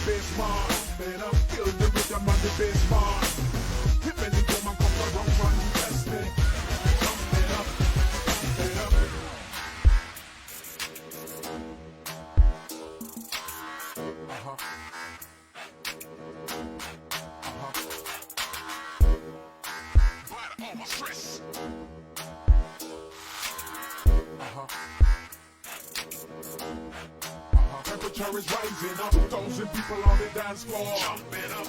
bass mark. Man, I'm kill the rhythm on the bass mark. Hit me the drum and come around and test me. Jump it up, jump it up. Bite all my stress. Temperature is rising up, 2,000 people on the dance floor. Jump it up,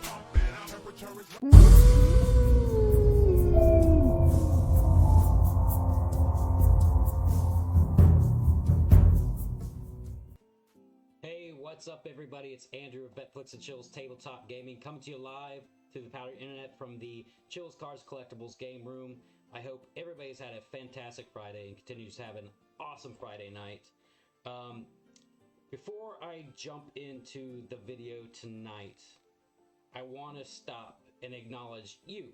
pump it up. Temperature is Hey, what's up everybody? It's Andrew of Betflix and Chills Tabletop Gaming coming to you live through the powdered internet from the Chills Cards Collectibles game room. I hope everybody's had a fantastic Friday and continues to have an awesome Friday night. Before I jump into the video tonight, I want to stop and acknowledge you,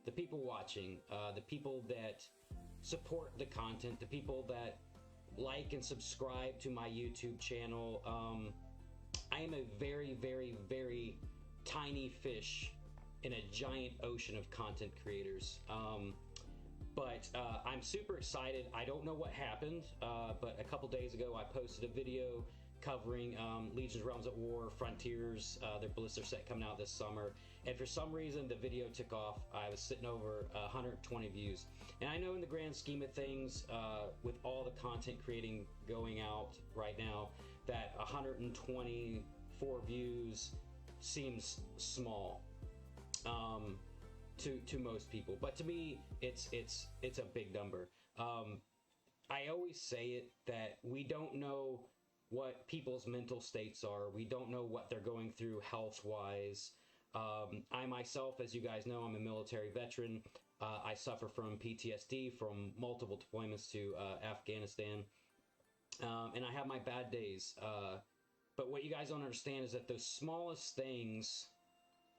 the people watching, the people that support the content, the people that like and subscribe to my YouTube channel. I am a very, very, very tiny fish in a giant ocean of content creators. But I'm super excited. I don't know what happened, but a couple days ago I posted a video covering Legions Realms at War, Frontiers, their Blister set coming out this summer. And for some reason the video took off. I was sitting over 120 views. And I know in the grand scheme of things, with all the content creating going out right now, that 124 views seems small. To most people, but to me it's a big number. I always say it that we don't know what people's mental states are. We don't know what they're going through health wise. I myself, as you guys know, I'm a military veteran. I suffer from PTSD from multiple deployments to Afghanistan, and I have my bad days, but what you guys don't understand is that those smallest things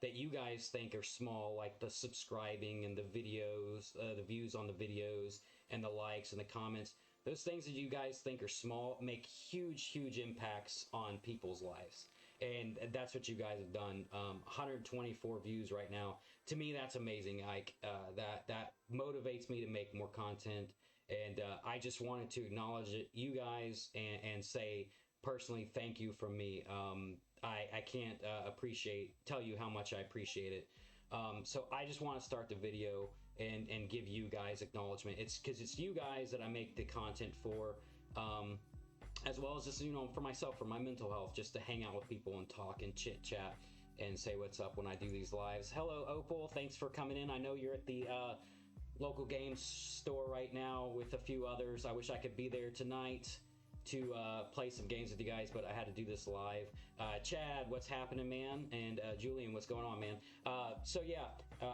that you guys think are small, like the subscribing and the videos, the views on the videos and the likes and the comments, those things that you guys think are small make huge impacts on people's lives. And that's what you guys have done. 124 views right now. To me, that's amazing. Like that motivates me to make more content. And I just wanted to acknowledge it, you guys, and say personally thank you from me. I can't tell you how much I appreciate it. So I just want to start the video and give you guys acknowledgement. It's because it's you guys that I make the content for, as well as just, for myself, for my mental health, just to hang out with people and talk and chit chat and say what's up when I do these lives. Hello, Opal. Thanks for coming in. I know you're at the local game store right now with a few others. I wish I could be there tonight to play some games with you guys, but I had to do this live. Chad, what's happening, man? And Julian, what's going on, man? So yeah,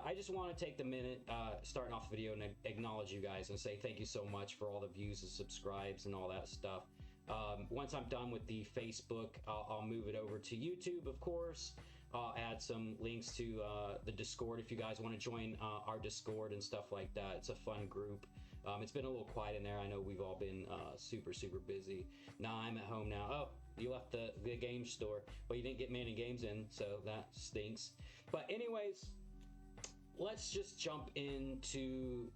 I just want to take the minute starting off the video and acknowledge you guys and say thank you so much for all the views and subscribes and all that stuff. Once I'm done with the Facebook, I'll move it over to YouTube, of course. I'll add some links to the Discord if you guys want to join our Discord and stuff like that. It's a fun group. It's been a little quiet in there. I know we've all been super busy. Nah, I'm at home now. Oh, you left the game store. Well, you didn't get many games in, so that stinks. But anyways, let's just jump into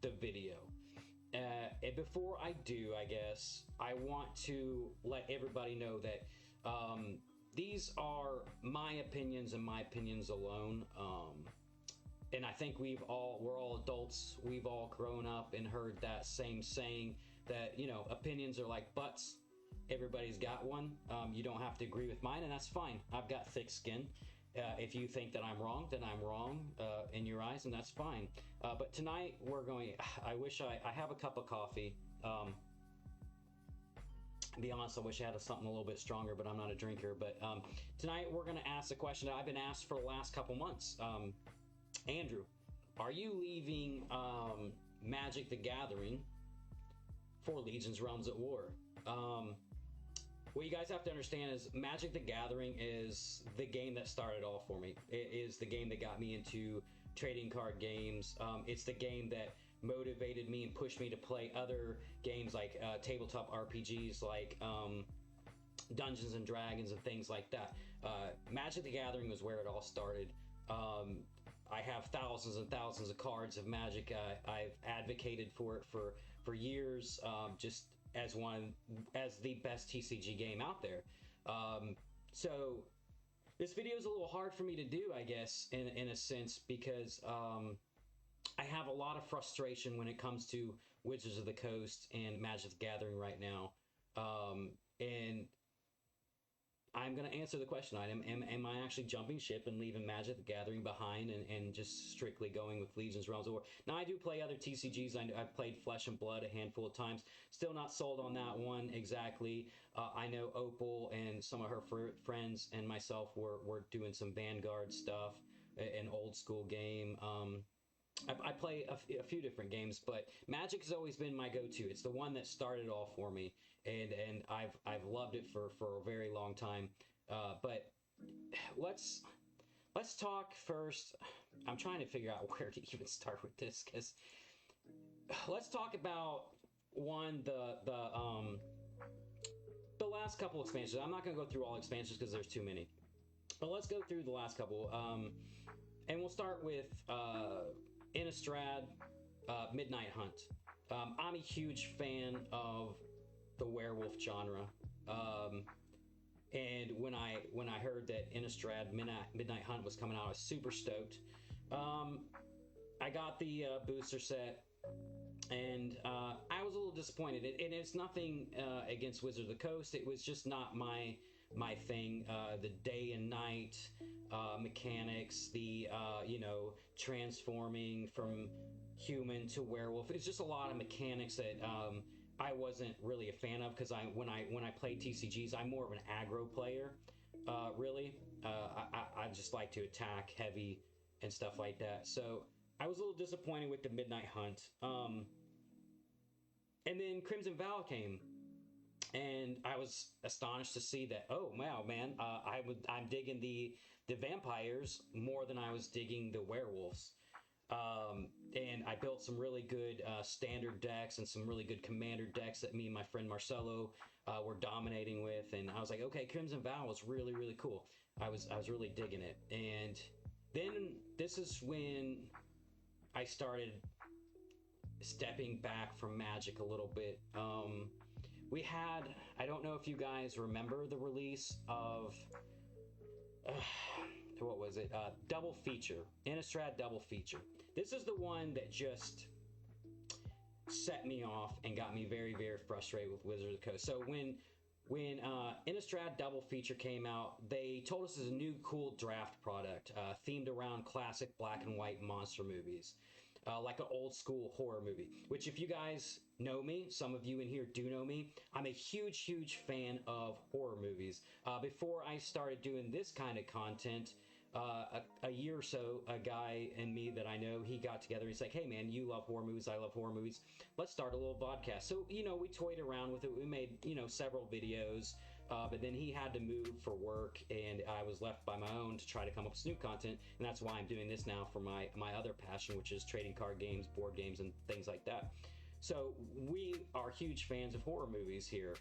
the video. And before I do, I guess, I want to let everybody know that these are my opinions and my opinions alone. And I think we're all adults. We've all grown up and heard that same saying that, opinions are like butts. Everybody's got one. You don't have to agree with mine, and that's fine. I've got thick skin. If you think that I'm wrong, then I'm wrong in your eyes, and that's fine. But tonight I wish I have a cup of coffee. To be honest, I wish I had something a little bit stronger, but I'm not a drinker. But tonight we're going to ask the question that I've been asked for the last couple months. Andrew, are you leaving Magic the Gathering for Legions Realms at War? What you guys have to understand is Magic the Gathering is the game that started all for me. It is the game that got me into trading card games. It's the game that motivated me and pushed me to play other games like tabletop RPGs like Dungeons and Dragons and things like that. Magic the Gathering was where it all started. I have thousands and thousands of cards of Magic. I've advocated for it for years, just as the best TCG game out there. So this video is a little hard for me to do, I guess, in a sense, because I have a lot of frustration when it comes to Wizards of the Coast and Magic the Gathering right now. And I'm going to answer the question. Am I actually jumping ship and leaving Magic the Gathering behind and just strictly going with Legion's Realms of War? Now, I do play other TCGs. I've played Flesh and Blood a handful of times. Still not sold on that one exactly. I know Opal and some of her friends and myself were doing some Vanguard stuff, an old school game. I play a few different games, but Magic has always been my go-to. It's the one that started all for me, and I've loved it for a very long time. But let's talk first. I'm trying to figure out where to even start with this, because let's talk about the last couple expansions. I'm not going to go through all expansions because there's too many, but let's go through the last couple. And we'll start with Innistrad Midnight Hunt. I'm a huge fan of the werewolf genre, and when I heard that Innistrad Midnight Hunt was coming out, I was super stoked. I got the booster set, and I was a little disappointed. And it's nothing against Wizards of the Coast. It was just not my thing. The day and night mechanics, the transforming from human to werewolf. It's just a lot of mechanics that I wasn't really a fan of, because when I play TCGs, I'm more of an aggro player. Really, I just like to attack heavy and stuff like that. So I was a little disappointed with the Midnight Hunt. And then Crimson Vow came, and I was astonished to see that. Oh wow, man! I'm digging the vampires more than I was digging the werewolves. And I built some really good standard decks and some really good commander decks that me and my friend Marcelo were dominating with. And I was like, okay, Crimson Vow was really, really cool. I was really digging it. And then this is when I started stepping back from Magic a little bit. We had, I don't know if you guys remember the release of what was it? Double Feature, Innistrad Double Feature. This is the one that just set me off and got me very, very frustrated with Wizards of the Coast. So when Innistrad Double Feature came out, they told us it's a new cool draft product themed around classic black and white monster movies. Like an old school horror movie, which, if you guys know me, some of you in here do know me, I'm a huge, huge fan of horror movies. Before I started doing this kind of content, a year or so, a guy and me that I know, he got together. He's like, hey man, you love horror movies, I love horror movies. Let's start a little podcast. So, we toyed around with it. We made, several videos. But then he had to move for work, and I was left by my own to try to come up with new content, and that's why I'm doing this now for my other passion, which is trading card games, board games, and things like that. So we are huge fans of horror movies here,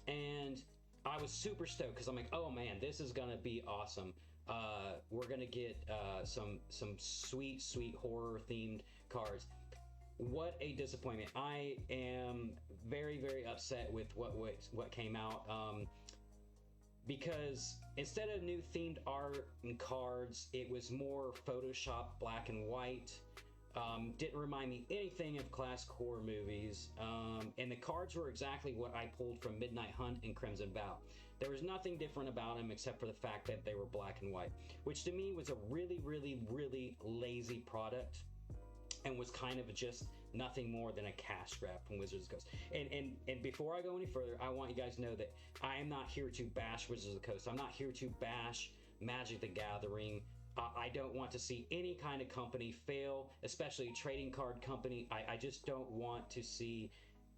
and I was super stoked because I'm like, oh man, this is gonna be awesome. We're gonna get some sweet horror themed cards. What a disappointment. I am very, very upset with what came out, because instead of new themed art and cards, it was more Photoshop black and white. Didn't remind me anything of classic horror movies, and the cards were exactly what I pulled from Midnight Hunt and Crimson Vow. There was nothing different about them except for the fact that they were black and white, which to me was a really, really, really lazy product, and was kind of just nothing more than a cash grab from Wizards of the Coast. And before I go any further, I want you guys to know that I am not here to bash Wizards of the Coast. I'm not here to bash Magic the Gathering. I don't want to see any kind of company fail, especially a trading card company. I just don't want to see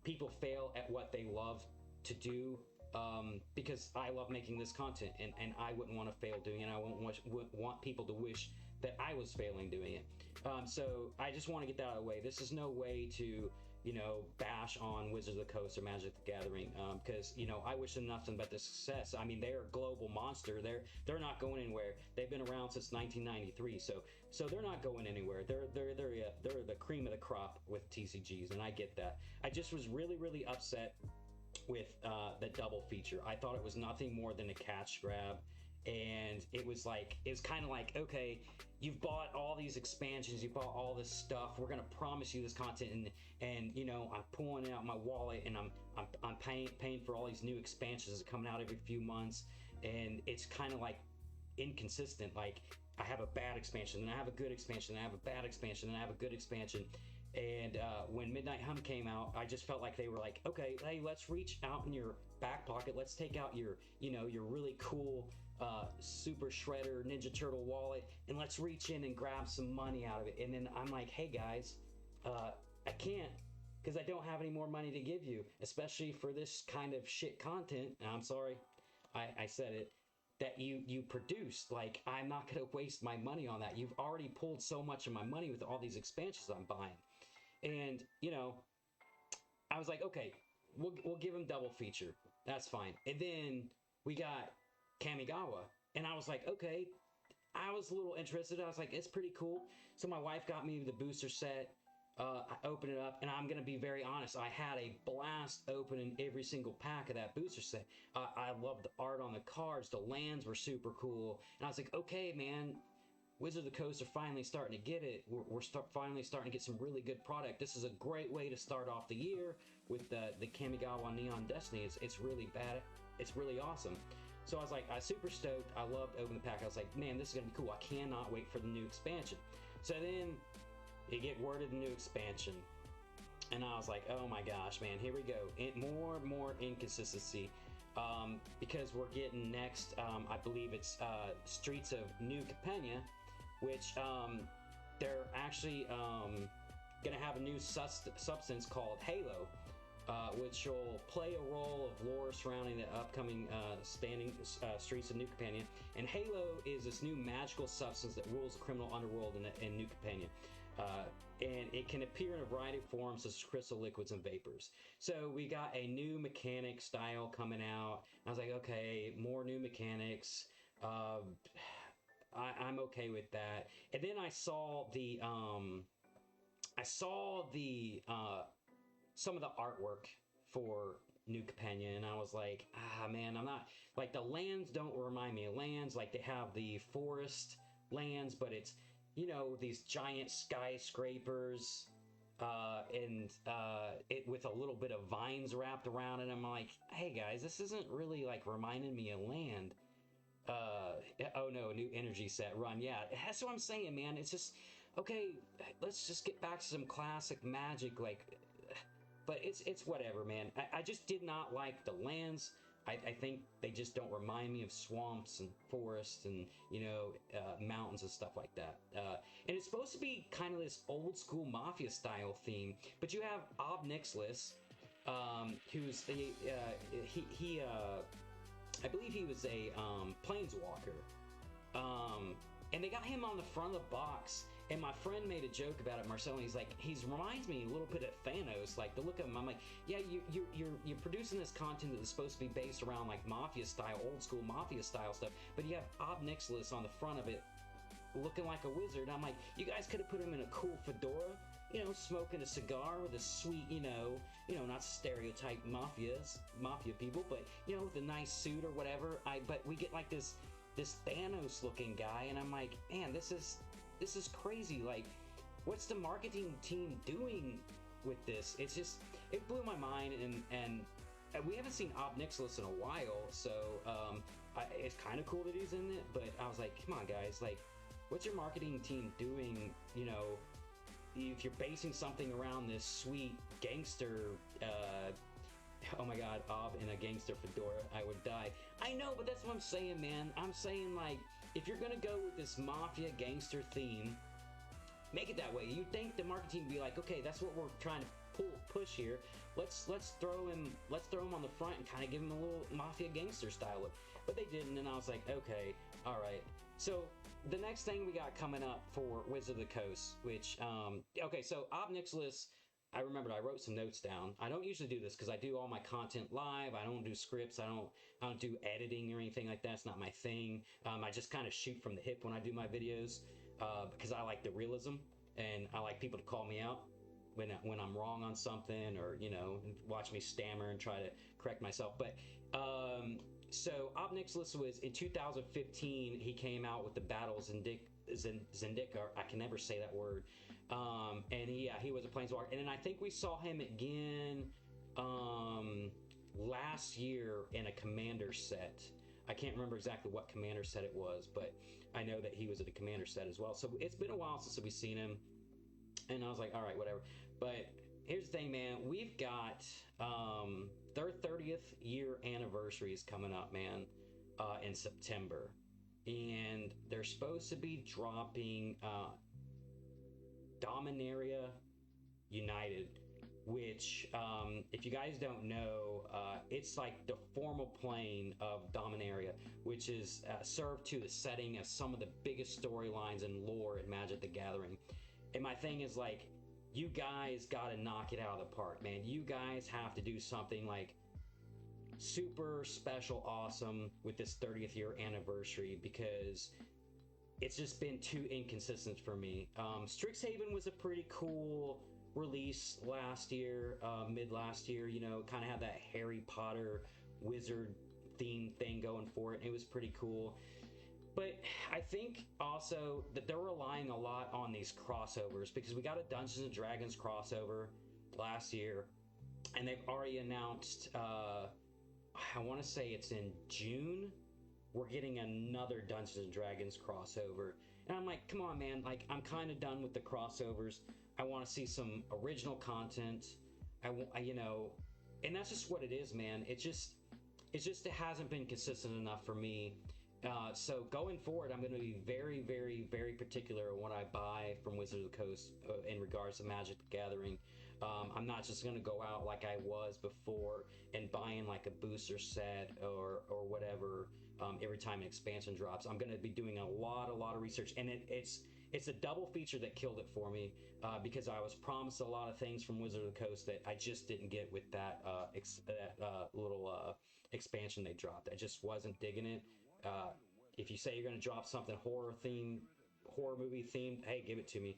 people fail at what they love to do, because I love making this content, and I wouldn't want to fail doing it. I wouldn't want people to wish that I was failing doing it. So I just want to get that out of the way. This is no way to, bash on Wizards of the Coast or Magic the Gathering, because I wish them nothing but the success. I mean, they're a global monster. They're not going anywhere. They've been around since 1993, so they're not going anywhere. They're the cream of the crop with TCGs, and I get that. I just was really upset with the double feature. I thought it was nothing more than a cash grab, and it was kind of like, okay, you've bought all these expansions, you bought all this stuff, we're gonna promise you this content, and I'm pulling out my wallet, and I'm paying for all these new expansions that are coming out every few months, and it's kind of like inconsistent. Like, I have a bad expansion, and I have a good expansion, and I have a bad expansion, and I have a good expansion. And when Midnight Hum came out, I just felt like they were like, okay, hey, let's reach out in your back pocket, let's take out your really cool Super Shredder Ninja Turtle wallet, and let's reach in and grab some money out of it. And then I'm like, hey guys, I can't, because I don't have any more money to give you, especially for this kind of shit content. And I'm sorry, I said it, that you produced. Like, I'm not gonna waste my money on that. You've already pulled so much of my money with all these expansions I'm buying. And I was like, okay, we'll give him double feature, that's fine. And then we got Kamigawa, and I was like, okay, I was a little interested. I was like, it's pretty cool. So my wife got me the booster set. I opened it up, and I'm gonna be very honest, I had a blast opening every single pack of that booster set. I loved the art on the cards, the lands were super cool, and I was like, okay, man, Wizards of the Coast are finally starting to get it. We're finally starting to get some really good product. This is a great way to start off the year with the Kamigawa Neon Destiny. It's really bad. It's really awesome. So I was like, I was super stoked. I loved opening the pack. I was like, man, this is gonna be cool. I cannot wait for the new expansion. So then you get word of the new expansion, and I was like, oh my gosh, man, here we go. More inconsistency. Because we're getting next, I believe it's Streets of New Capenna, which they're actually gonna have a new substance called Halo, which will play a role of lore surrounding the upcoming Streets of New Capenna. And Halo is this new magical substance that rules the criminal underworld in New Capenna. And it can appear in a variety of forms, such as crystal, liquids, and vapors. So we got a new mechanic style coming out. I was like, okay, more new mechanics. I'm okay with that. And then I saw some of the artwork for New Capenna, and I was like, man, I'm not, like, the lands don't remind me of lands. Like, they have the forest lands, but it's, these giant skyscrapers, and it with a little bit of vines wrapped around it. I'm like, hey guys, this isn't really like reminding me of land. Oh no, new energy set run. Yeah, that's what I'm saying, man. It's just, okay, let's just get back to some classic Magic, but it's whatever, man. I just did not like the lands. I think they just don't remind me of swamps and forests and, mountains and stuff like that. And it's supposed to be kind of this old school Mafia style theme, but you have Ob Nixilis, who's I believe he was a planeswalker. And they got him on the front of the box. And my friend made a joke about it, Marcel, and he's like, he reminds me a little bit of Thanos. Like, the look of him, I'm like, yeah, you're producing this content that is supposed to be based around like Mafia style, old school Mafia style stuff, but you have Ob Nixilis on the front of it, looking like a wizard. I'm like, you guys could have put him in a cool fedora, smoking a cigar with a sweet, not stereotype mafia people, but with a nice suit or whatever. But we get like this Thanos looking guy, and I'm like, man, this is crazy. Like, what's the marketing team doing with this? It's just, it blew my mind, and we haven't seen Ob Nixilis in a while, so it's kind of cool that he's in it, but I was like, come on guys, like, what's your marketing team doing? If you're basing something around this sweet gangster, oh my god, Ob in a gangster fedora, I would die. I know, but that's what I'm saying, man. I'm saying, like, if you're gonna go with this mafia gangster theme, make it that way. You'd think the marketing would be like, okay, that's what we're trying to push here. Let's throw him on the front and kind of give him a little mafia gangster style look. But they didn't, and I was like, okay, all right. So the next thing we got coming up for Wizards of the Coast, which okay, so Ob Nixilis, I remembered I wrote some notes down. I don't usually do this because I do all my content live. I don't do scripts. I don't do editing or anything like that. It's not my thing. I just kind of shoot from the hip when I do my videos because I like the realism and I like people to call me out when I'm wrong on something, or watch me stammer and try to correct myself. But so Ob Nixilis was in 2015. He came out with the Battle Zendika. I can never say that word. And he was a Planeswalker. And then I think we saw him again last year in a Commander set. I can't remember exactly what Commander set it was, but I know that he was at a Commander set as well. So it's been a while since we've seen him. And I was like, all right, whatever. But here's the thing, man. We've got their 30th year anniversary is coming up, man, in September. And they're supposed to be dropping Dominaria United, which, if you guys don't know, it's like the formal plane of Dominaria, which is served to the setting of some of the biggest storylines and lore in Magic the Gathering. And my thing is, like, you guys got to knock it out of the park, man. You guys have to do something like super special, awesome with this 30th year anniversary, because it's just been too inconsistent for me. Strixhaven was a pretty cool release last year, mid last year. Kind of had that Harry Potter wizard theme thing going for it. It was pretty cool. But I think also that they're relying a lot on these crossovers, because we got a Dungeons and Dragons crossover last year, and they've already announced, I want to say it's in June, we're getting another Dungeons and Dragons crossover. And I'm like, come on, man, like, I'm kind of done with the crossovers. I want to see some original content. And that's just what it is, man. It hasn't been consistent enough for me. So going forward, I'm going to be very, very, very particular on what I buy from Wizards of the Coast in regards to Magic the Gathering. I'm not just going to go out like I was before and buying like a booster set or whatever every time an expansion drops. I'm going to be doing a lot of research, and it's a double feature that killed it for me, because I was promised a lot of things from Wizards of the Coast that I just didn't get with that little expansion they dropped. I just wasn't digging it. If you say you're going to drop something horror movie themed, hey, give it to me.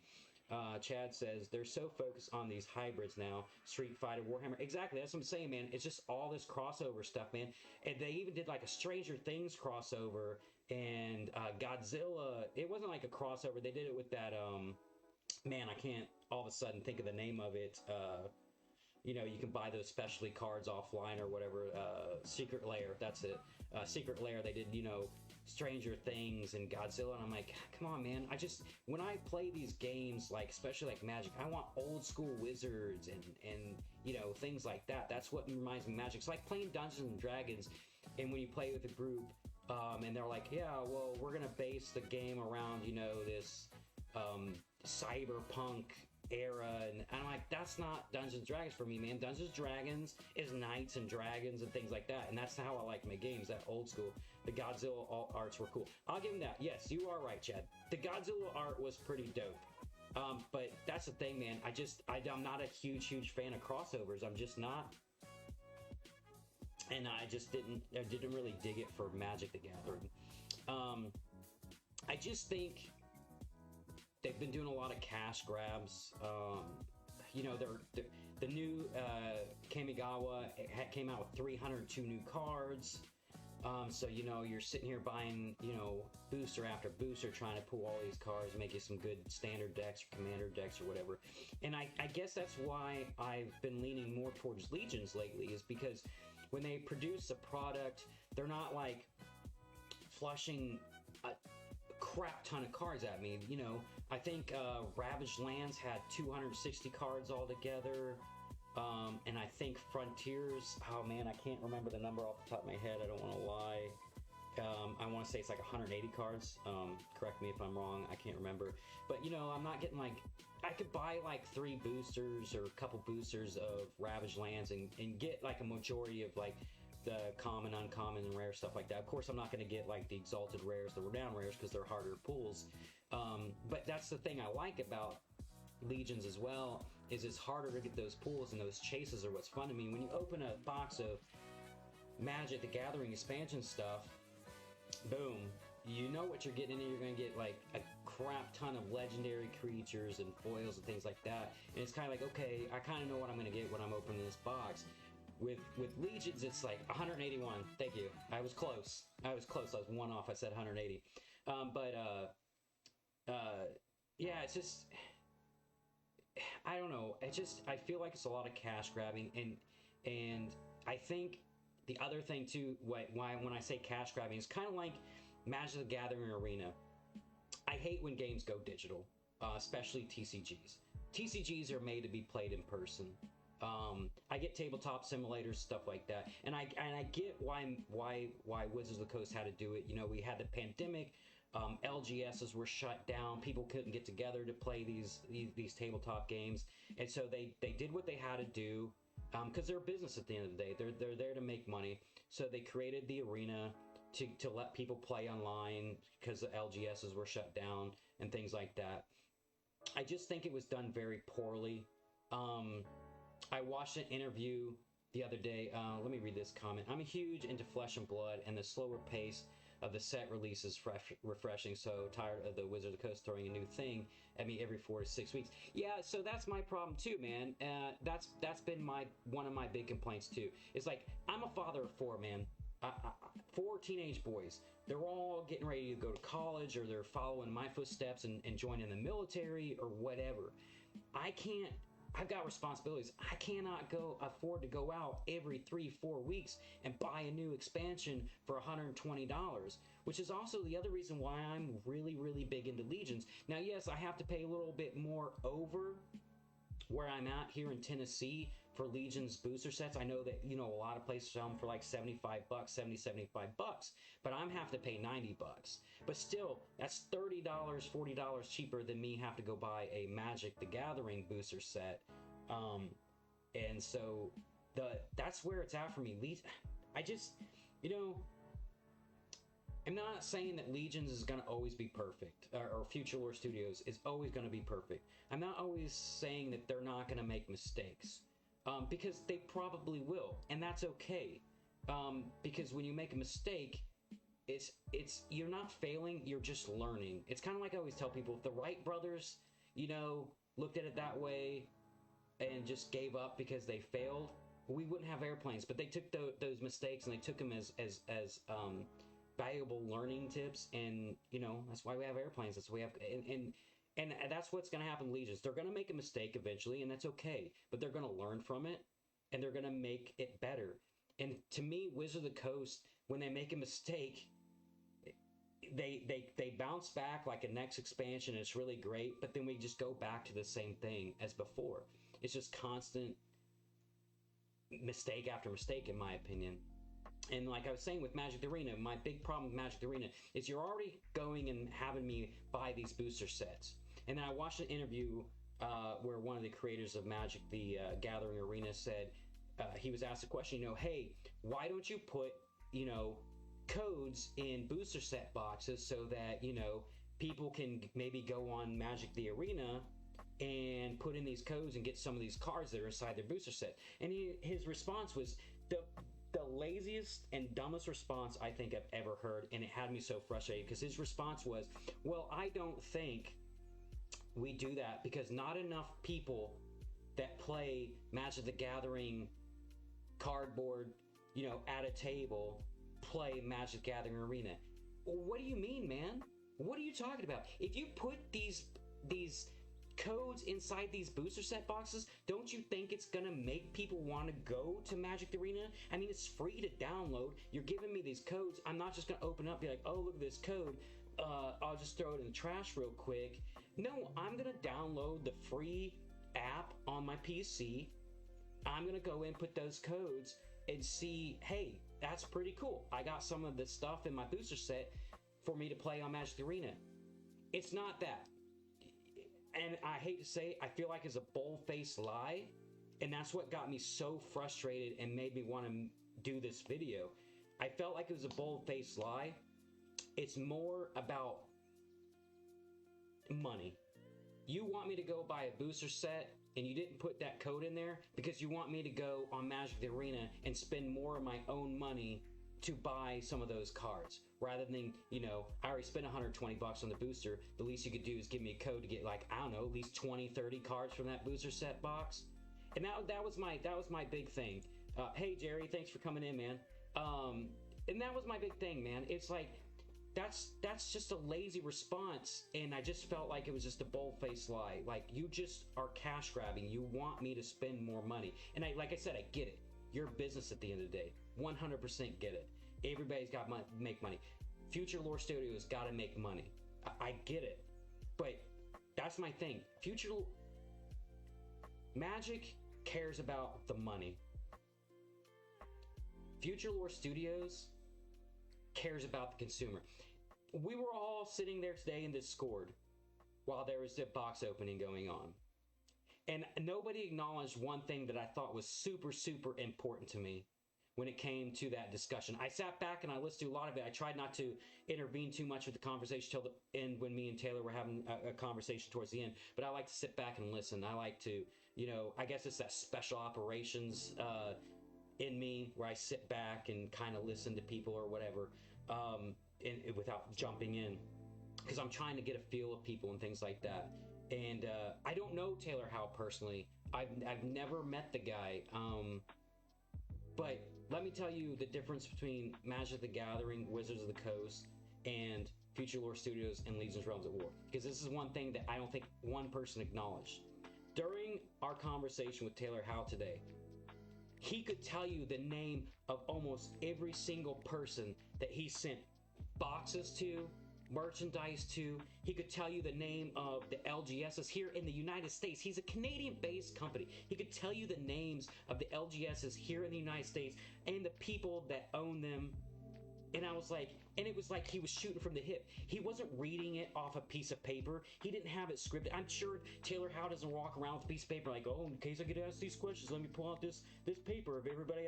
Chad says they're so focused on these hybrids now. Street Fighter, Warhammer. Exactly, that's what I'm saying, man. It's just all this crossover stuff, man. And they even did like a Stranger Things crossover, and Godzilla. It wasn't like a crossover. They did it with that. Man, I can't all of a sudden think of the name of it. You can buy those specialty cards offline or whatever. Secret Lair, that's it. Secret Lair, they did, Stranger Things and Godzilla, and I'm like, come on, man. When I play these games, like, especially like Magic, I want old school wizards and things like that. That's what reminds me of Magic. It's like playing Dungeons and Dragons, and when you play with a group, and they're like, yeah, well, we're gonna base the game around, this cyberpunk era, and I'm like, that's not Dungeons and Dragons for me, man. Dungeons and Dragons is knights and dragons and things like that, and that's how I like my games, that old school. The Godzilla arts were cool. I'll give him that. Yes, you are right, Chad. The Godzilla art was pretty dope. But that's the thing, man. I'm not a huge fan of crossovers. I'm just not. And I didn't really dig it for Magic the Gathering. I just think they've been doing a lot of cash grabs. The new Kamigawa came out with 302 new cards. So you're sitting here buying booster after booster, trying to pull all these cards, make you some good standard decks or commander decks or whatever. And I guess that's why I've been leaning more towards Legions lately, is because when they produce a product, they're not like flushing a crap ton of cards at me. I think Ravaged Lands had 260 cards altogether. And I think Frontiers, oh man, I can't remember the number off the top of my head. I don't want to lie. I want to say it's like 180 cards. Correct me if I'm wrong. I can't remember. But I'm not getting like, I could buy like 3 boosters or a couple boosters of Ravaged Lands and get like a majority of like the common, uncommon, and rare stuff like that. Of course, I'm not going to get like the exalted rares, the renown rares, because they're harder pulls. But that's the thing I like about Legions as well is it's harder to get those pulls, and those chases are what's fun to me. When you open a box of Magic the Gathering expansion stuff, boom, you know what you're getting in. You're going to get like a crap ton of legendary creatures and foils and things like that. And it's kind of like, okay, I kind of know what I'm going to get when I'm opening this box. With Legions, it's like 181. Thank you. I was close. I was one off. I said 180. Yeah, it's just, I don't know. I feel like it's a lot of cash grabbing, and I think the other thing too, why when I say cash grabbing, is kind of like Magic the Gathering Arena. I hate when games go digital, especially TCGs. TCGs are made to be played in person. I get tabletop simulators, stuff like that, and I get why Wizards of the Coast had to do it. You know, we had the pandemic. LGSs were shut down. People couldn't get together to play these tabletop games, and so they did what they had to do, because they're a business at the end of the day. They're there to make money. So they created the arena to let people play online because the LGSs were shut down and things like that. I just think it was done very poorly. I watched an interview the other day. Let me read this comment. I'm huge into Flesh and Blood, and the slower pace of the set release is refreshing. So tired of the Wizard of the Coast throwing a new thing at me every 4 to 6 weeks. Yeah, so that's my problem too, man. That's been one of my big complaints too. It's like, I'm a father of 4, man. 4 teenage boys. They're all getting ready to go to college, or they're following my footsteps and joining the military or whatever. I've got responsibilities. I cannot afford to go out every 3-4 weeks and buy a new expansion for $120, which is also the other reason why I'm really, really big into Legions. Now, yes, I have to pay a little bit more over where I'm at here in Tennessee for Legions booster sets. I know that, a lot of places sell them for like $75, $75, but I'm have to pay $90. But still, that's $30, $40 cheaper than me have to go buy a Magic the Gathering booster set. And so that's where it's at for me. I just, I'm not saying that Legions is going to always be perfect, or Future Lore Studios is always going to be perfect. I'm not always saying that they're not going to make mistakes, because they probably will, and that's okay. Because when you make a mistake, it's you're not failing, you're just learning. It's kind of like I always tell people, if the Wright brothers, looked at it that way and just gave up because they failed, we wouldn't have airplanes. But they took those mistakes and they took them as valuable learning tips, and that's why we have airplanes. That's why we have and that's what's going to happen to Legions. They're going to make a mistake eventually, and that's okay, but they're going to learn from it, and they're going to make it better. And to me, Wizard of the Coast, when they make a mistake, they bounce back like a next expansion, and it's really great, but then we just go back to the same thing as before. It's just constant mistake after mistake, in my opinion. And like I was saying with Magic the Arena, my big problem with Magic the Arena is you're already going and having me buy these booster sets. And then I watched an interview where one of the creators of Magic the Gathering Arena said, he was asked a question, hey, why don't you put, codes in booster set boxes so that, people can maybe go on Magic the Arena and put in these codes and get some of these cards that are inside their booster set. And his response was the laziest and dumbest response I think I've ever heard, and it had me so frustrated, because his response was, well, I don't think we do that because not enough people that play Magic the Gathering cardboard, at a table, play Magic the Gathering Arena. What do you mean, man? What are you talking about? If you put these codes inside these booster set boxes, don't you think it's gonna make people want to go to Magic the Arena? I mean, it's free to download. You're giving me these codes. I'm not just gonna open up and be like, oh, look at this code. I'll just throw it in the trash real quick. No, I'm gonna download the free app on my PC. I'm gonna go in, put those codes, and see, hey, that's pretty cool. I got some of this stuff in my booster set for me to play on Magic the Arena. It's not that. And I hate to say, I feel like it's a bold-faced lie, and that's what got me so frustrated and made me want to do this video. I felt like it was a bold-faced lie. It's more about money. you want me to go buy a booster set and you didn't put that code in there because you want me to go on Magic the Arena and spend more of my own money to buy some of those cards rather than, you know, I already spent 120 bucks on the booster. The least you could do is give me a code to get, like, I don't know, at least 20, 30 cards from that booster set box. And that was my big thing. Hey Jerry, thanks for coming in, man. And that was my big thing, man. It's like, that's just a lazy response, and I just felt like it was just a bold-faced lie. Like, you just are cash grabbing. You want me to spend more money. And like I said, I get it. Your business at the end of the day. 100% get it. Everybody's got to make money. Future Lore Studios got to make money. I get it. But that's my thing. Magic cares about the money. Future Lore Studios cares about the consumer. We were all sitting there today in Discord while there was the box opening going on. And nobody acknowledged one thing that I thought was super, super important to me when it came to that discussion. I sat back and I listened to a lot of it. I tried not to intervene too much with the conversation till the end when me and Taylor were having a conversation towards the end. But I like to sit back and listen. I like to, you know, I guess it's that special operations in me where I sit back and kind of listen to people or whatever. Without jumping in, because I'm trying to get a feel of people and things like that. And I don't know Taylor Howe personally. I've never met the guy. But let me tell you the difference between Magic the Gathering, Wizards of the Coast, and Future Lore Studios and Legion's Realms at War. Because this is one thing that I don't think one person acknowledged. During our conversation with Taylor Howe today, he could tell you the name of almost every single person that he sent boxes to, merchandise to. He could tell you the name of the LGSs here in the United States. He's a Canadian-based company. He could tell you the names of the LGSs here in the United States and the people that own them. And I was like, and it was like he was shooting from the hip. He wasn't reading it off a piece of paper. He didn't have it scripted. I'm sure Taylor Howe doesn't walk around with a piece of paper like, oh, in case I get asked these questions, let me pull out this paper of everybody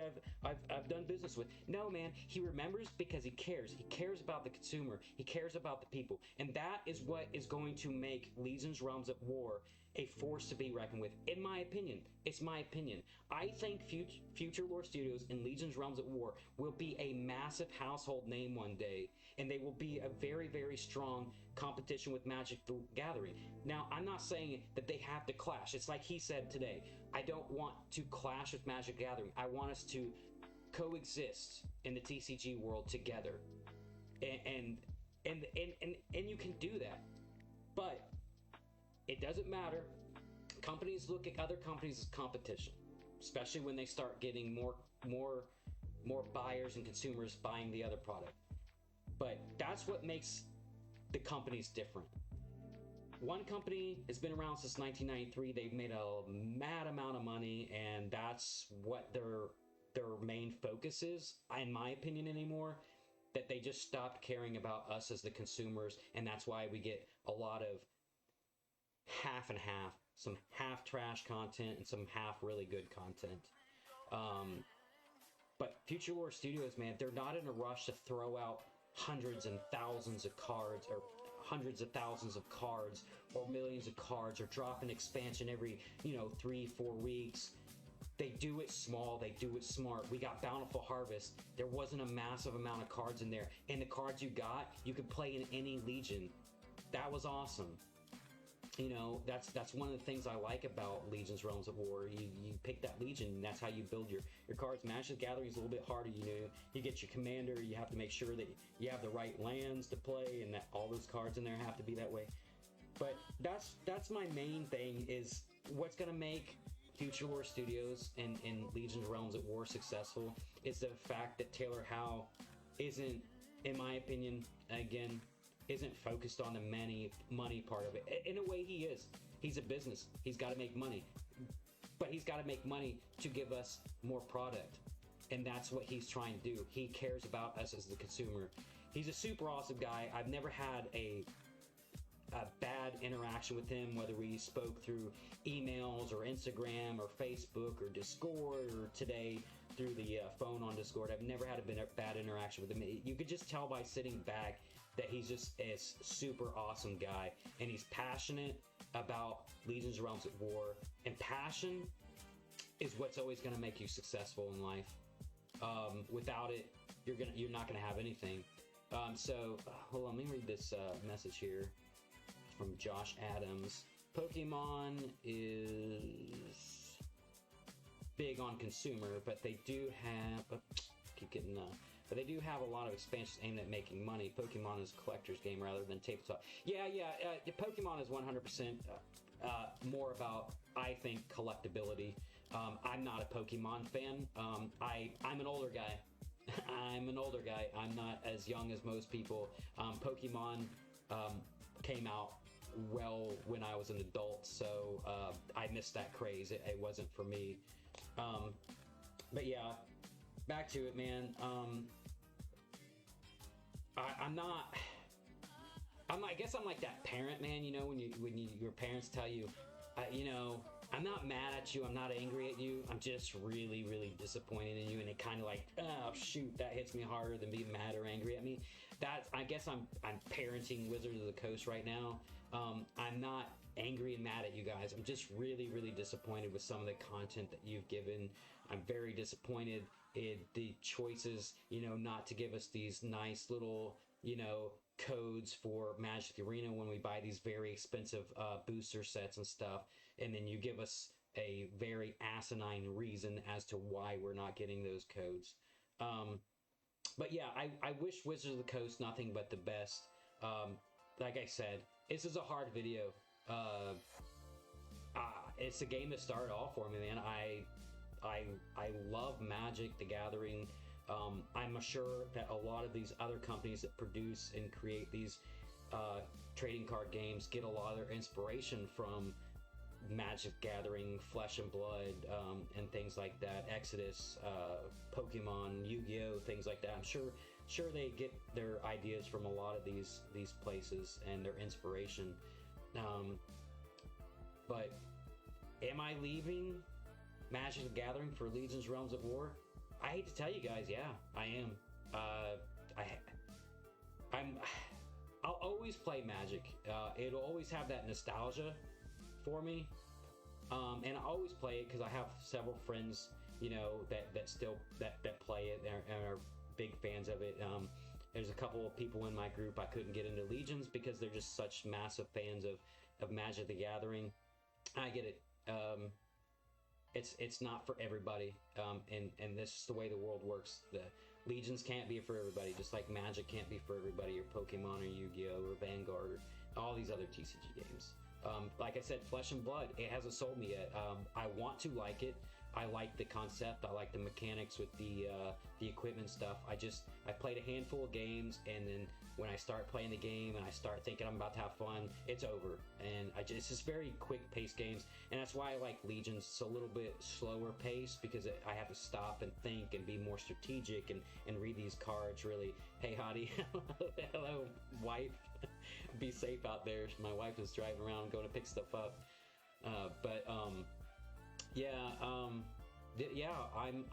I've done business with. No, man, he remembers because he cares. He cares about the consumer. He cares about the people. And that is what is going to make Legion's Realms at War a force to be reckoned with, in my opinion. It's my opinion. I think Future Lore Studios and Legion's Realms at War will be a massive household name one day, and they will be a very, very strong competition with Magic the Gathering. Now, I'm not saying that they have to clash. It's like he said today. I don't want to clash with Magic the Gathering. I want us to coexist in the TCG world together, and you can do that. But it doesn't matter. Companies look at other companies as competition, especially when they start getting more buyers and consumers buying the other product. But that's what makes the companies different. One company has been around since 1993. They've made a mad amount of money, and that's what their main focus is, in my opinion, anymore. That they just stopped caring about us as the consumers, and that's why we get a lot of half and half, some half trash content and some half really good content. But Future Lore Studios, man, they're not in a rush to throw out hundreds and thousands of cards, or hundreds of thousands of cards, or millions of cards, or drop an expansion every 3-4 weeks. They do it small, they do it smart. We got Bountiful Harvest. There wasn't a massive amount of cards in there, and the cards you got, you could play in any Legion. That was awesome. That's one of the things I like about Legion's Realms of War. You pick that Legion, and that's how you build your cards. Magic the Gathering is a little bit harder. You get your commander. You have to make sure that you have the right lands to play, and that all those cards in there have to be that way. But that's my main thing, is what's going to make Future Lore Studios and Legion's Realms at War successful is the fact that Taylor Howe isn't, in my opinion, again, isn't focused on the money part of it. In a way, he is. He's a business. He's got to make money. But he's got to make money to give us more product. And that's what he's trying to do. He cares about us as the consumer. He's a super awesome guy. I've never had a bad interaction with him, whether we spoke through emails or Instagram or Facebook or Discord, or today through the phone on Discord. I've never had a bad interaction with him. You could just tell by sitting back that he's just a super awesome guy, and he's passionate, about Legions of Realms at War, and passion is what's always going to make you successful in life. Without it, you're not gonna have anything. So hold on, let me read this message here from Josh Adams. Pokemon is big on consumer, but they do have but they do have a lot of expansions aimed at making money. Pokemon is a collector's game rather than tabletop. Pokemon is 100% more about, I think, collectability. I'm not a Pokemon fan. I'm an older guy. I'm not as young as most people. Pokemon came out well when I was an adult, so I missed that craze. It wasn't for me. But yeah, back to it, man. I guess I'm like that parent, man. You know, when your parents tell you, I'm not mad at you, I'm not angry at you, I'm just really, really disappointed in you, and it kind of like, oh shoot, that hits me harder than being mad or angry at me. I guess I'm parenting Wizards of the Coast right now. I'm not angry and mad at you guys. I'm just really, really disappointed with some of the content that you've given. I'm very disappointed in the choices, not to give us these nice little, codes for Magic Arena when we buy these very expensive booster sets and stuff, and then you give us a very asinine reason as to why we're not getting those codes. But yeah, I wish Wizards of the Coast nothing but the best. Like I said, this is a hard video. It's a game that started off for me, man. I love Magic the Gathering. I'm sure that a lot of these other companies that produce and create these trading card games get a lot of their inspiration from Magic Gathering, Flesh and Blood, and things like that. Exodus, Pokemon, Yu-Gi-Oh, things like that. I'm sure they get their ideas from a lot of these places and their inspiration. But am I leaving Magic the Gathering for Legions Realms at War? I hate to tell you guys, yeah, I am. I'll always play Magic. It'll always have that nostalgia for me, and I always play it because I have several friends, that still play it and are big fans of it. There's a couple of people in my group I couldn't get into Legions because they're just such massive fans of Magic the Gathering. I get it. It's not for everybody, and this is the way the world works. The Legions can't be for everybody, just like Magic can't be for everybody, or Pokemon, or Yu-Gi-Oh, or Vanguard, or all these other TCG games. Like I said, Flesh and Blood, it hasn't sold me yet. I want to like it. I like the concept. I like the mechanics with the equipment stuff. I played a handful of games, and then when I start playing the game and I start thinking I'm about to have fun, it's over. And it's just very quick-paced games, and that's why I like Legions. It's a little bit slower paced because I have to stop and think and be more strategic and read these cards really. Hey, Hottie. Hello, wife. Be safe out there. My wife is driving around going to pick stuff up.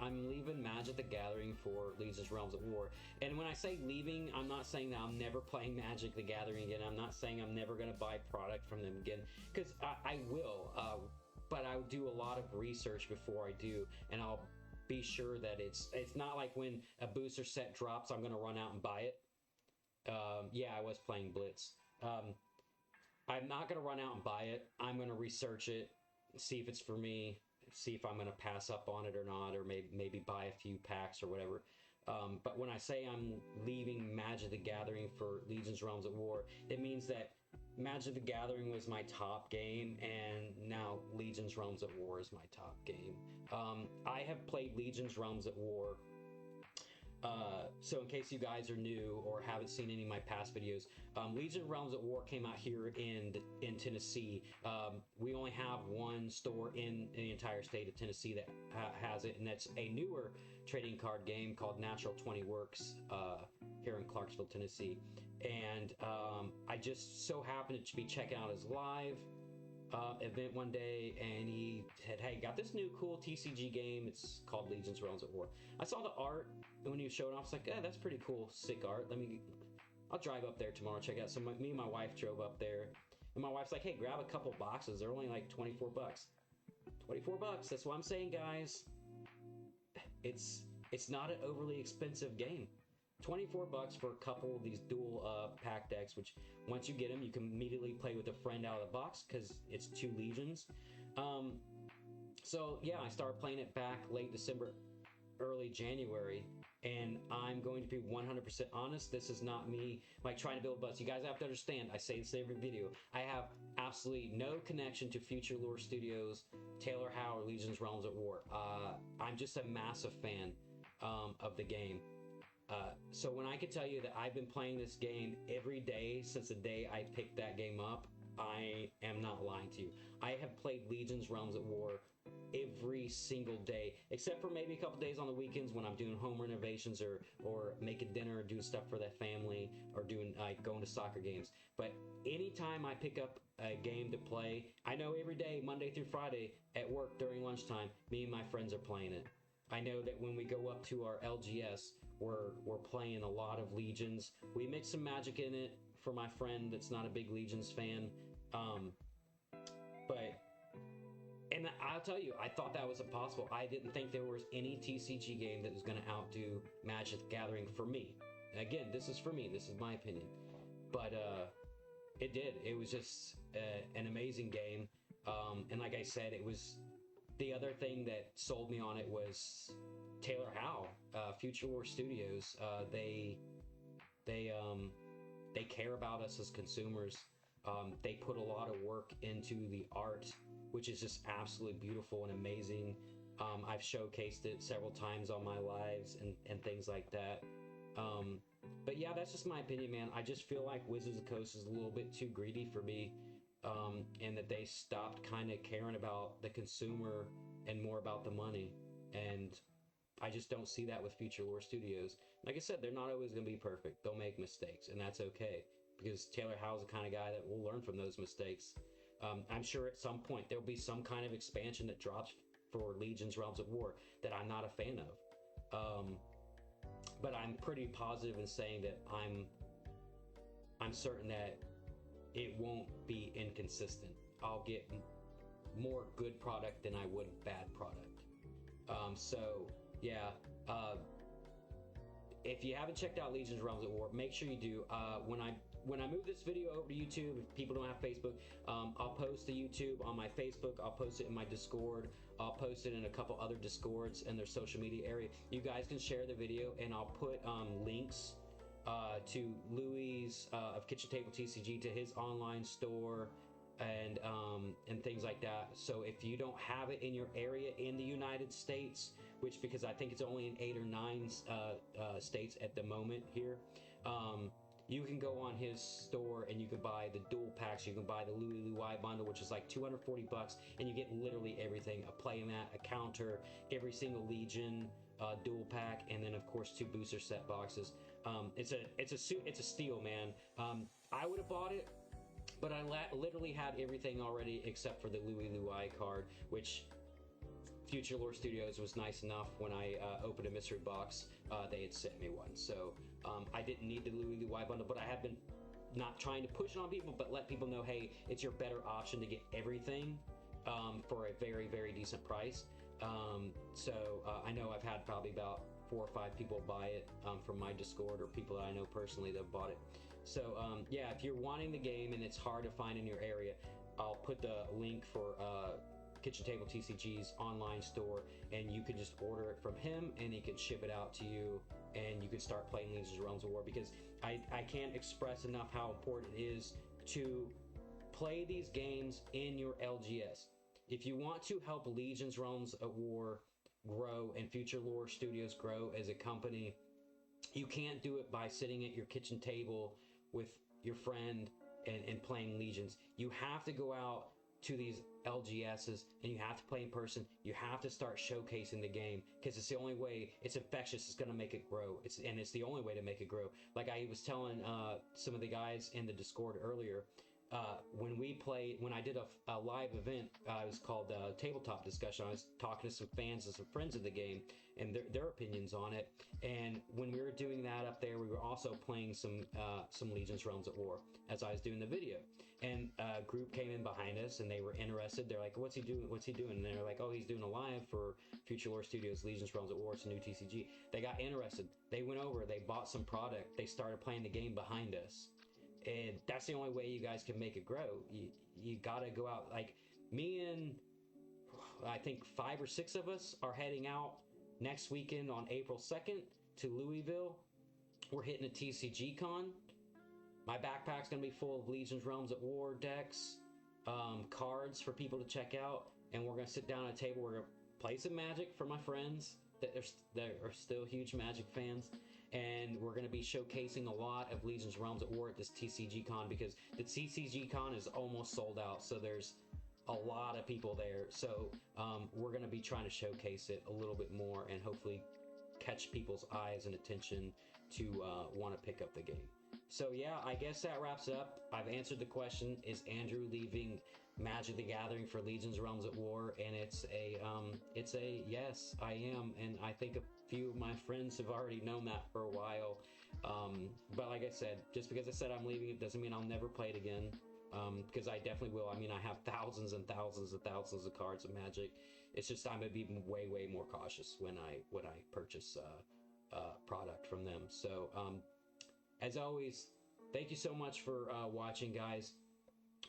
I'm leaving Magic the Gathering for Legions Realms at War. And when I say leaving, I'm not saying that I'm never playing Magic the Gathering again. I'm not saying I'm never going to buy product from them again, because I will. But I'll do a lot of research before I do, and I'll be sure that it's not like when a booster set drops, I'm going to run out and buy it. I was playing Blitz. I'm not going to run out and buy it. I'm going to research it, see if it's for me, see if I'm going to pass up on it or not, or maybe buy a few packs or whatever. But when I say I'm leaving Magic the Gathering for Legions Realms at War, it means that Magic the Gathering was my top game, and now Legions Realms at War is my top game. I have played Legions Realms at War. So in case you guys are new or haven't seen any of my past videos, Legion Realms at War came out here in Tennessee. We only have one store in the entire state of Tennessee that has it, and that's a newer trading card game called Natural 20 Works here in Clarksville, Tennessee. And I just so happened to be checking out his live event one day, and he said, hey, got this new cool TCG game. It's called Legions Realms at War. I saw the art, and when he was showing off, I was like, that's pretty cool, sick art. I'll drive up there tomorrow and check it out. So me and my wife drove up there, And my wife's like, hey, grab a couple boxes. They're only like 24 bucks. 24 bucks. That's what I'm saying, guys. It's not an overly expensive game. 24 bucks for a couple of these dual pack decks, which once you get them, you can immediately play with a friend out of the box because it's 2 legions. So yeah, I started playing it back late December, early January, and I'm going to be 100% honest. This is not me like trying to build buzz. You guys have to understand, I say this in every video, I have absolutely no connection to Future Lore Studios, Taylor Howe, or Legions Realms at War. I'm just a massive fan of the game. So when I can tell you that I've been playing this game every day since the day I picked that game up, I am not lying to you. I have played Legions Realms at War every single day, except for maybe a couple days on the weekends when I'm doing home renovations or making dinner or doing stuff for that family or doing going to soccer games. But anytime I pick up a game to play, I know every day, Monday through Friday at work during lunchtime, me and my friends are playing it. I know that when we go up to our LGS, we're playing a lot of Legions. We mix some Magic in it for my friend that's not a big Legions fan. And I'll tell you, I thought that was impossible. I didn't think there was any TCG game that was going to outdo Magic the Gathering for me. And again, this is for me. This is my opinion. But it did. It was just an amazing game. And like I said, it was... The other thing that sold me on it was Taylor Howe, Future Lore Studios. They care about us as consumers. They put a lot of work into the art, which is just absolutely beautiful and amazing. I've showcased it several times on my lives and things like that. But yeah, that's just my opinion, man. I just feel like Wizards of the Coast is a little bit too greedy for me. And that they stopped kind of caring about the consumer and more about the money. And I just don't see that with Future Lore Studios. Like I said, they're not always going to be perfect. They'll make mistakes, and that's okay. Because Taylor Howe's the kind of guy that will learn from those mistakes. I'm sure at some point there'll be some kind of expansion that drops for Legions Realms of War that I'm not a fan of. But I'm pretty positive in saying that I'm certain that it won't be inconsistent. I'll get more good product than I would bad product. So yeah, if you haven't checked out Legions Realms at War, make sure you do. When I move this video over to YouTube, if people don't have Facebook, I'll post the YouTube on my Facebook. I'll post it in my Discord. I'll post it in a couple other Discords in their social media area. You guys can share the video, and I'll put links to Louis of Kitchen Table TCG, to his online store, and things like that. So if you don't have it in your area in the United States, which, because I think it's only in 8 or 9 states at the moment here, you can go on his store and you can buy the dual packs. You can buy the Louis Louis bundle, which is like 240 bucks, and you get literally everything: a playmat, a counter, every single Legion dual pack, and then of course 2 booster set boxes. It's a steal, man. I would have bought it, but I literally had everything already except for the Louis Louis card, which Future Lore Studios was nice enough when I opened a mystery box, they had sent me one. So I didn't need the Louis Louis bundle, but I have been not trying to push it on people, but let people know, hey, it's your better option to get everything for a very, very decent price. So I know I've had probably about 4 or 5 people buy it from my Discord, or people that I know personally that have bought it. So yeah, if you're wanting the game and it's hard to find in your area, I'll put the link for Kitchen Table TCG's online store, and you can just order it from him and he can ship it out to you, and you can start playing Legions Realms of War. Because I can't express enough how important it is to play these games in your LGS. If you want to help Legions Realms of War grow and Future Lore Studios grow as a company, you can't do it by sitting at your kitchen table with your friend and playing Legions. You have to go out to these LGSs and you have to play in person. You have to start showcasing the game, because it's the only way. It's infectious. It's going to make it grow. It's the only way to make it grow. Like I was telling some of the guys in the Discord earlier, when I did a live event, it was called Tabletop Discussion. I was talking to some fans and some friends of the game and their opinions on it. And when we were doing that up there, we were also playing some Legion's Realms at War as I was doing the video. And a group came in behind us and they were interested. They're like, "What's he doing? What's he doing?" And they're like, "Oh, he's doing a live for Future Lore Studios Legion's Realms at War. It's a new TCG." They got interested. They went over. They bought some product. They started playing the game behind us. And that's the only way you guys can make it grow. You gotta go out. Like me and I think 5 or 6 of us are heading out next weekend on April 2nd to Louisville. We're hitting a TCG con. My backpack's gonna be full of Legion's Realms at War decks, cards for people to check out, and we're gonna sit down at a table. We're gonna play some Magic for my friends that are still huge Magic fans. And we're going to be showcasing a lot of Legion's Realms at War at this TCG Con, because the TCG Con is almost sold out, so there's a lot of people there. So we're going to be trying to showcase it a little bit more and hopefully catch people's eyes and attention to want to pick up the game. So yeah, I guess that wraps up. I've answered the question, is Andrew leaving Magic the Gathering for Legion's Realms at War? And it's a yes, I am. And I think a few of my friends have already known that for a while. But like I said, just because I said I'm leaving, it doesn't mean I'll never play it again. Because I definitely will. I mean, I have thousands and thousands and thousands of cards of Magic. It's just I'm gonna be way more cautious when I purchase product from them. So as always, thank you so much for watching, guys.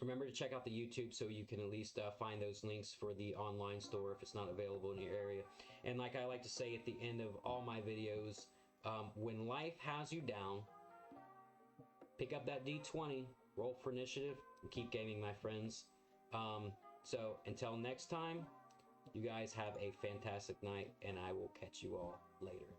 Remember to check out the YouTube so you can at least find those links for the online store if it's not available in your area. And like I like to say at the end of all my videos, when life has you down, pick up that D20, roll for initiative, and keep gaming, my friends. So until next time, you guys have a fantastic night, and I will catch you all later.